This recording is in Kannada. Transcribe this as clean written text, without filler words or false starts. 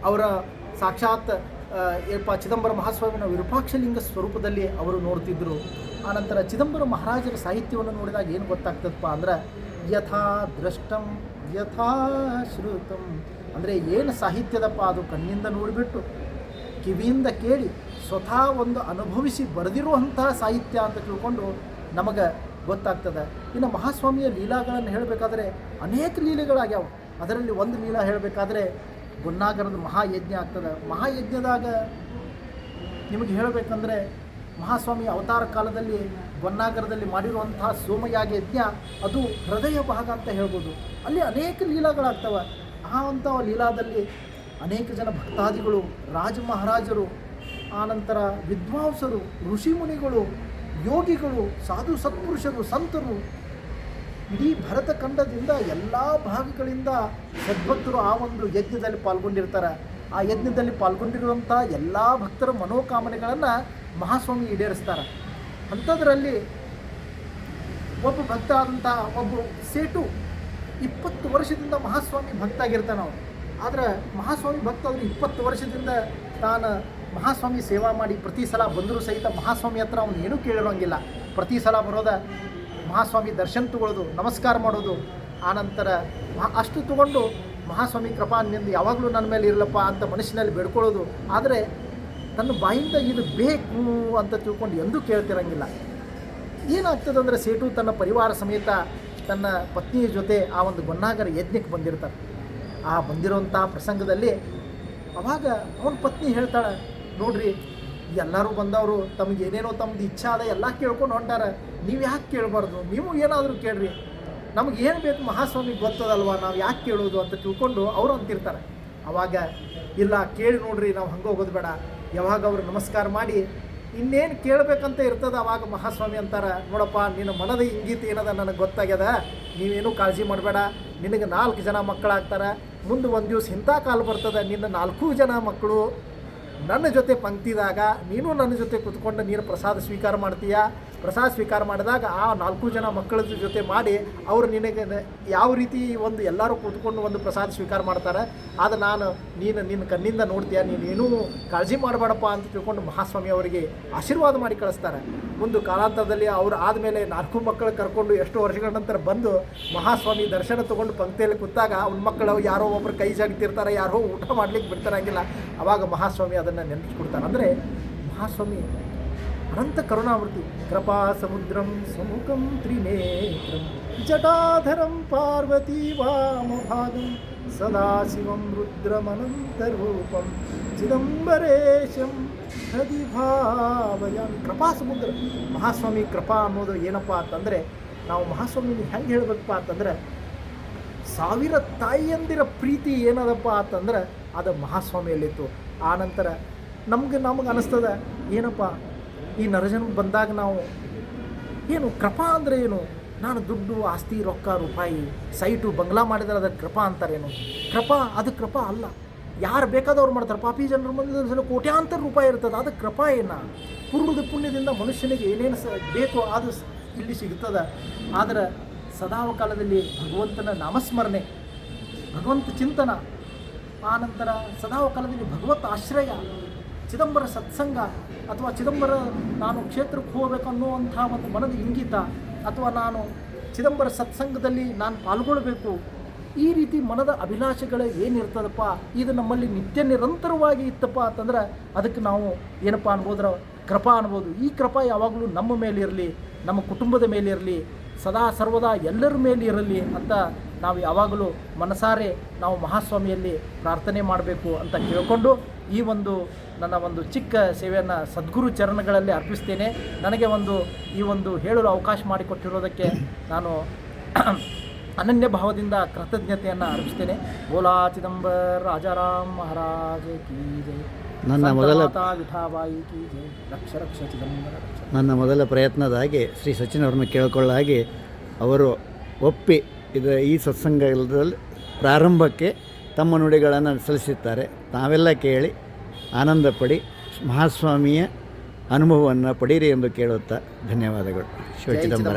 ಅವರ ಸಾಕ್ಷಾತ್ ಚಿದಂಬರ ಮಹಾಸ್ವಾಮಿನ ವಿರೂಪಾಕ್ಷಲಿಂಗ ಸ್ವರೂಪದಲ್ಲಿ ಅವರು ನೋಡ್ತಿದ್ದರು. ಆನಂತರ ಚಿದಂಬರ ಮಹಾರಾಜರ ಸಾಹಿತ್ಯವನ್ನು ನೋಡಿದಾಗ ಏನು ಗೊತ್ತಾಗ್ತದಪ್ಪ ಅಂದ್ರೆ ಯಥಾ ದೃಷ್ಟಂ ಯಥಾ ಶ್ರುತಂ, ಅಂದರೆ ಏನು ಸಾಹಿತ್ಯದಪ್ಪ ಅದು ಕಣ್ಣಿಂದ ನೋಡಿಬಿಟ್ಟು ಕಿವಿಯಿಂದ ಕೇಳಿ ಸ್ವತಃ ಒಂದು ಅನುಭವಿಸಿ ಬರೆದಿರುವಂತಹ ಸಾಹಿತ್ಯ ಅಂತ ತಿಳ್ಕೊಂಡು ನಮಗೆ ಗೊತ್ತಾಗ್ತದೆ. ಇನ್ನು ಮಹಾಸ್ವಾಮಿಯ ಲೀಲಾಗಳನ್ನು ಹೇಳಬೇಕಾದ್ರೆ ಅನೇಕ ಲೀಲೆಗಳಾಗ್ಯಾವ. ಅದರಲ್ಲಿ ಒಂದು ಲೀಲಾ ಹೇಳಬೇಕಾದ್ರೆ ಗುನ್ನಾಗರದ ಮಹಾಯಜ್ಞ ಆಗ್ತದೆ. ಮಹಾಯಜ್ಞದಾಗ ನಿಮಗೆ ಹೇಳಬೇಕಂದ್ರೆ ಮಹಾಸ್ವಾಮಿ ಅವತಾರ ಕಾಲದಲ್ಲಿ ಗೊನ್ನಾಗರದಲ್ಲಿ ಮಾಡಿರುವಂತಹ ಸೋಮಯಾಗ ಯಜ್ಞ ಅದು ಹೃದಯ ಭಾಗ ಅಂತ ಹೇಳ್ಬೋದು. ಅಲ್ಲಿ ಅನೇಕ ಲೀಲಾಗಳಾಗ್ತವೆ. ಅಂಥ ಲೀಲಾದಲ್ಲಿ ಅನೇಕ ಜನ ಭಕ್ತಾದಿಗಳು, ರಾಜ ಮಹಾರಾಜರು, ಆನಂತರ ವಿದ್ವಾಂಸರು, ಋಷಿಮುನಿಗಳು, ಯೋಗಿಗಳು, ಸಾಧು ಸತ್ಪುರುಷರು, ಸಂತರು, ಇಡೀ ಭರತಖಂಡದಿಂದ ಎಲ್ಲ ಭಾಗಗಳಿಂದ ಸದ್ಭಕ್ತರು ಆ ಒಂದು ಯಜ್ಞದಲ್ಲಿ ಪಾಲ್ಗೊಂಡಿರ್ತಾರೆ. ಆ ಯಜ್ಞದಲ್ಲಿ ಪಾಲ್ಗೊಂಡಿರುವಂಥ ಎಲ್ಲ ಭಕ್ತರ ಮನೋಕಾಮನೆಗಳನ್ನು ಮಹಾಸ್ವಾಮಿ ಈಡೇರಿಸ್ತಾರೆ. ಅಂಥದ್ರಲ್ಲಿ ಒಬ್ಬ ಭಕ್ತ ಆದಂಥ ಒಬ್ಬ ಸೇಟು 20 ವರ್ಷದಿಂದ ಮಹಾಸ್ವಾಮಿ ಭಕ್ತ ಆಗಿರ್ತಾನೆ ಅವನು. ಆದರೆ ಮಹಾಸ್ವಾಮಿ ಭಕ್ತ ಅವರು 20 ವರ್ಷದಿಂದ ತಾನು ಮಹಾಸ್ವಾಮಿ ಸೇವಾ ಮಾಡಿ ಪ್ರತಿ ಸಲ ಬಂದರೂ ಸಹಿತ ಮಹಾಸ್ವಾಮಿ ಹತ್ರ ಅವನು ಏನೂ ಕೇಳಿರೋಂಗಿಲ್ಲ. ಪ್ರತಿ ಸಲ ಬರೋದ ಮಹಾಸ್ವಾಮಿ ದರ್ಶನ ತಗೊಳ್ಳೋದು, ನಮಸ್ಕಾರ ಮಾಡೋದು, ಆನಂತರ ಅಷ್ಟು ತಗೊಂಡು ಮಹಾಸ್ವಾಮಿ ಕೃಪಾ ನಿಂದು ಯಾವಾಗಲೂ ನನ್ನ ಮೇಲೆ ಇರಲಪ್ಪ ಅಂತ ಮನಸ್ಸಿನಲ್ಲಿ ಬೇಡ್ಕೊಳ್ಳೋದು. ಆದರೆ ತನ್ನ ಬಾಯಿಂದ ಇದು ಬೇಕು ಅಂತ ತಿಳ್ಕೊಂಡು ಎಂದೂ ಕೇಳ್ತಿರಂಗಿಲ್ಲ. ಏನಾಗ್ತದೆ ಅಂದರೆ ಸೇಟು ತನ್ನ ಪರಿವಾರ ಸಮೇತ ತನ್ನ ಪತ್ನಿಯ ಜೊತೆ ಆ ಒಂದು ಗೊನ್ನಾಗರ ಯಜ್ಞಕ್ಕೆ ಬಂದಿರ್ತಾರೆ. ಆ ಬಂದಿರೋಂಥ ಪ್ರಸಂಗದಲ್ಲಿ ಅವಾಗ ಅವನ ಪತ್ನಿ ಹೇಳ್ತಾಳೆ, ನೋಡ್ರಿ ಎಲ್ಲರೂ ಬಂದವರು ತಮಗೇನೇನೋ ತಮ್ಮದು ಇಚ್ಛಾ ಅದ ಎಲ್ಲ ಕೇಳ್ಕೊಂಡು ಹೊಂಟಾರ, ನೀವು ಯಾಕೆ ಕೇಳಬಾರ್ದು, ನೀವು ಏನಾದರೂ ಕೇಳ್ರಿ, ನಮಗೇನು ಬೇಕು ಮಹಾಸ್ವಾಮಿಗೆ ಗೊತ್ತದಲ್ವ, ನಾವು ಯಾಕೆ ಕೇಳೋದು ಅಂತ ತಿಳ್ಕೊಂಡು ಅವರು ಅಂತಿರ್ತಾರೆ. ಅವಾಗ ಇಲ್ಲ ಕೇಳಿ ನೋಡ್ರಿ, ನಾವು ಹಂಗೆ ಹೋಗೋದು ಬೇಡ, ಯಾವಾಗ ಅವರು ನಮಸ್ಕಾರ ಮಾಡಿ ಇನ್ನೇನು ಕೇಳಬೇಕಂತ ಇರ್ತದೆ ಅವಾಗ ಮಹಾಸ್ವಾಮಿ ಅಂತಾರೆ, ನೋಡಪ್ಪ ನಿನ್ನ ಮನದ ಇಂಗಿತ ಏನದ ನನಗೆ ಗೊತ್ತಾಗ್ಯದ, ನೀವೇನೂ ಕಾಳಜಿ ಮಾಡಬೇಡ, ನಿನಗೆ 4 ಜನ ಮಕ್ಕಳಾಗ್ತಾರೆ, ಮುಂದೆ ಒಂದು ದಿವಸ ಇಂಥ ಕಾಲ ಬರ್ತದೆ, ನಿನ್ನ 4 ಜನ ಮಕ್ಕಳು ನನ್ನ ಜೊತೆ ಪಂಕ್ತಿದಾಗ ನೀನು ನನ್ನ ಜೊತೆ ಕೂತ್ಕೊಂಡು ನೀನು ಪ್ರಸಾದ ಸ್ವೀಕಾರ ಮಾಡ್ತೀಯ. ಪ್ರಸಾದ ಸ್ವೀಕಾರ ಮಾಡಿದಾಗ ಆ 4 ಜನ ಮಕ್ಕಳ ಜೊತೆ ಮಾಡಿ ಅವರು ನಿನಗೆ ಯಾವ ರೀತಿ ಒಂದು ಎಲ್ಲರೂ ಕೂತ್ಕೊಂಡು ಒಂದು ಪ್ರಸಾದ ಸ್ವೀಕಾರ ಮಾಡ್ತಾರೆ, ಅದು ನೀನು ನಿನ್ನ ಕಣ್ಣಿಂದ ನೋಡ್ತೀಯ, ನೀನೇನೂ ಕಾಳಜಿ ಮಾಡಬೇಡಪ್ಪ ಅಂತ ತಿಳ್ಕೊಂಡು ಮಹಾಸ್ವಾಮಿ ಅವರಿಗೆ ಆಶೀರ್ವಾದ ಮಾಡಿ ಕಳಿಸ್ತಾರೆ. ಮುಂದೆ ಕಾಲಾಂತರದಲ್ಲಿ ಅವರು ಆದಮೇಲೆ 4 ಮಕ್ಕಳು ಕರ್ಕೊಂಡು ಎಷ್ಟೋ ವರ್ಷಗಳ ನಂತರ ಬಂದು ಮಹಾಸ್ವಾಮಿ ದರ್ಶನ ತೊಗೊಂಡು ಪಂಕ್ತಿಯಲ್ಲಿ ಕೂತಾಗ ಅವ್ನ ಮಕ್ಕಳು ಯಾರೋ ಒಬ್ಬರು ಕೈ ಜಾಗ್ತಿರ್ತಾರೆ, ಯಾರೋ ಊಟ ಮಾಡ್ಲಿಕ್ಕೆ ಬಿಡ್ತಾರಂಗಿಲ್ಲ. ಆವಾಗ ಮಹಾಸ್ವಾಮಿ ಅದನ್ನು ನೆನಪಿಸ್ಕೊಡ್ತಾರೆ. ಅಂದರೆ ಮಹಾಸ್ವಾಮಿ ಅನಂತ ಕರುಣಾಮೂರ್ತಿ. ಕೃಪಾ ಸಮುದ್ರಂ ಸಮುಖಂ ತ್ರಿನೇತ್ರಂ ಜಟಾಧರಂ ಪಾರ್ವತಿ ವಾಮಭಾಗಂ ಸದಾಶಿವಂ ರುದ್ರಮನಂತರೂಪಂ ಚಿದಂಬರೇಶಂ ಹೃದಿ ಭಾವಯಾಮಿ. ಕೃಪಾ ಸಮುದ್ರ ಮಹಾಸ್ವಾಮಿ. ಕೃಪಾ ಅನ್ನೋದು ಏನಪ್ಪ ಅಂತಂದರೆ ನಾವು ಮಹಾಸ್ವಾಮಿಗೆ ಹೆಂಗೆ ಹೇಳಬೇಕಪ್ಪ ಅಂತಂದರೆ 1000 ತಾಯಿಯಂದಿರ ಪ್ರೀತಿ ಏನದಪ್ಪ ಅಂತಂದ್ರೆ ಅದು ಮಹಾಸ್ವಾಮಿಯಲ್ಲಿತ್ತು. ಆನಂತರ ನಮಗೆ ಅನ್ನಿಸ್ತದೆ ಏನಪ್ಪ ಈ ನರಜನ್ಮ ಬಂದಾಗ ನಾವು ಏನು ಕೃಪಾ ಅಂದರೆ ಏನು, ನಾನು ದುಡ್ಡು ಆಸ್ತಿ ರೊಕ್ಕ ರೂಪಾಯಿ ಸೈಟು ಬಂಗ್ಲಾ ಮಾಡಿದ್ರೆ ಅದಕ್ಕೆ ಕೃಪಾ ಅಂತಾರೇನು? ಅದು ಕೃಪಾ ಅಲ್ಲ. ಯಾರು ಬೇಕಾದವ್ರು ಮಾಡ್ತಾರೆ. ಪಾಪಿ ಜನರ ಮುಂದೆ ಕೋಟ್ಯಾಂತರ ರೂಪಾಯಿ ಇರ್ತದೆ, ಅದು ಕೃಪಾ ಏನ? ಪೂರ್ವದ ಪುಣ್ಯದಿಂದ ಮನುಷ್ಯನಿಗೆ ಏನೇನು ಬೇಕೋ ಅದು ಇಲ್ಲಿ ಸಿಗ್ತದೆ. ಆದರೆ ಸದಾವ ಕಾಲದಲ್ಲಿ ಭಗವಂತನ ನಾಮಸ್ಮರಣೆ, ಭಗವಂತ ಚಿಂತನ, ಆನಂತರ ಸದಾವ ಕಾಲದಲ್ಲಿ ಭಗವತ್ ಆಶ್ರಯ, ಚಿದಂಬರ ಸತ್ಸಂಗ, ಅಥವಾ ಚಿದಂಬರ ನಾನು ಕ್ಷೇತ್ರಕ್ಕೆ ಹೋಗಬೇಕನ್ನುವಂಥ ಒಂದು ಮನದ ಇಂಗಿತ, ಅಥವಾ ನಾನು ಚಿದಂಬರ ಸತ್ಸಂಗದಲ್ಲಿ ನಾನು ಪಾಲ್ಗೊಳ್ಬೇಕು, ಈ ರೀತಿ ಮನದ ಅಭಿಲಾಷೆಗಳು ಏನಿರ್ತದಪ್ಪ, ಇದು ನಮ್ಮಲ್ಲಿ ನಿತ್ಯ ನಿರಂತರವಾಗಿ ಇತ್ತಪ್ಪ ಅಂತಂದ್ರೆ ಅದಕ್ಕೆ ನಾವು ಏನಪ್ಪ ಅನ್ಬೋದ್ರ ಕೃಪಾ ಅನ್ಬೋದು. ಈ ಕೃಪಾ ಯಾವಾಗಲೂ ನಮ್ಮ ಮೇಲಿರಲಿ, ನಮ್ಮ ಕುಟುಂಬದ ಮೇಲಿರಲಿ, ಸದಾ ಸರ್ವದಾ ಎಲ್ಲರ ಮೇಲೆ ಇರಲಿ ಅಂತ ನಾವು ಯಾವಾಗಲೂ ಮನಸಾರೆ ನಾವು ಮಹಾಸ್ವಾಮಿಯಲ್ಲಿ ಪ್ರಾರ್ಥನೆ ಮಾಡಬೇಕು ಅಂತ ಕೇಳಿಕೊಂಡು ಈ ಒಂದು ನನ್ನ ಒಂದು ಚಿಕ್ಕ ಸೇವೆಯನ್ನು ಸದ್ಗುರು ಚರಣಗಳಲ್ಲಿ ಅರ್ಪಿಸ್ತೇನೆ. ನನಗೆ ಈ ಒಂದು ಹೇಳಲು ಅವಕಾಶ ಮಾಡಿಕೊಟ್ಟಿರೋದಕ್ಕೆ ನಾನು ಅನನ್ಯ ಭಾವದಿಂದ ಕೃತಜ್ಞತೆಯನ್ನು ಅರ್ಪಿಸ್ತೇನೆ. ಬೋಲಾ ಚಿದಂಬರ ರಾಜಾರಾಮ್ ಮಹಾರಾಜ್ ಕೀ ಜೈ. ನನ್ನ ಮೊದಲ ಪ್ರಯತ್ನದ ಹಾಗೆ ಶ್ರೀ ಸಚಿನ್ ಅವ್ರನ್ನ ಕೇಳಿಕೊಳ್ಳ ಹಾಗೆ ಅವರು ಒಪ್ಪಿ ಈ ಸತ್ಸಂಗದಲ್ಲಿ ಪ್ರಾರಂಭಕ್ಕೆ ತಮ್ಮ ನುಡಿಗಳನ್ನು ಸಲ್ಲಿಸುತ್ತಾರೆ. ತಾವೆಲ್ಲ ಕೇಳಿ ಆನಂದ ಪಡಿ ಮಹಾಸ್ವಾಮಿಯ ಅನುಭವವನ್ನು ಪಡೀರಿ ಎಂದು ಕೇಳುತ್ತಾ ಧನ್ಯವಾದಗಳು. ಶಿವ ಚಿದಂಬರ.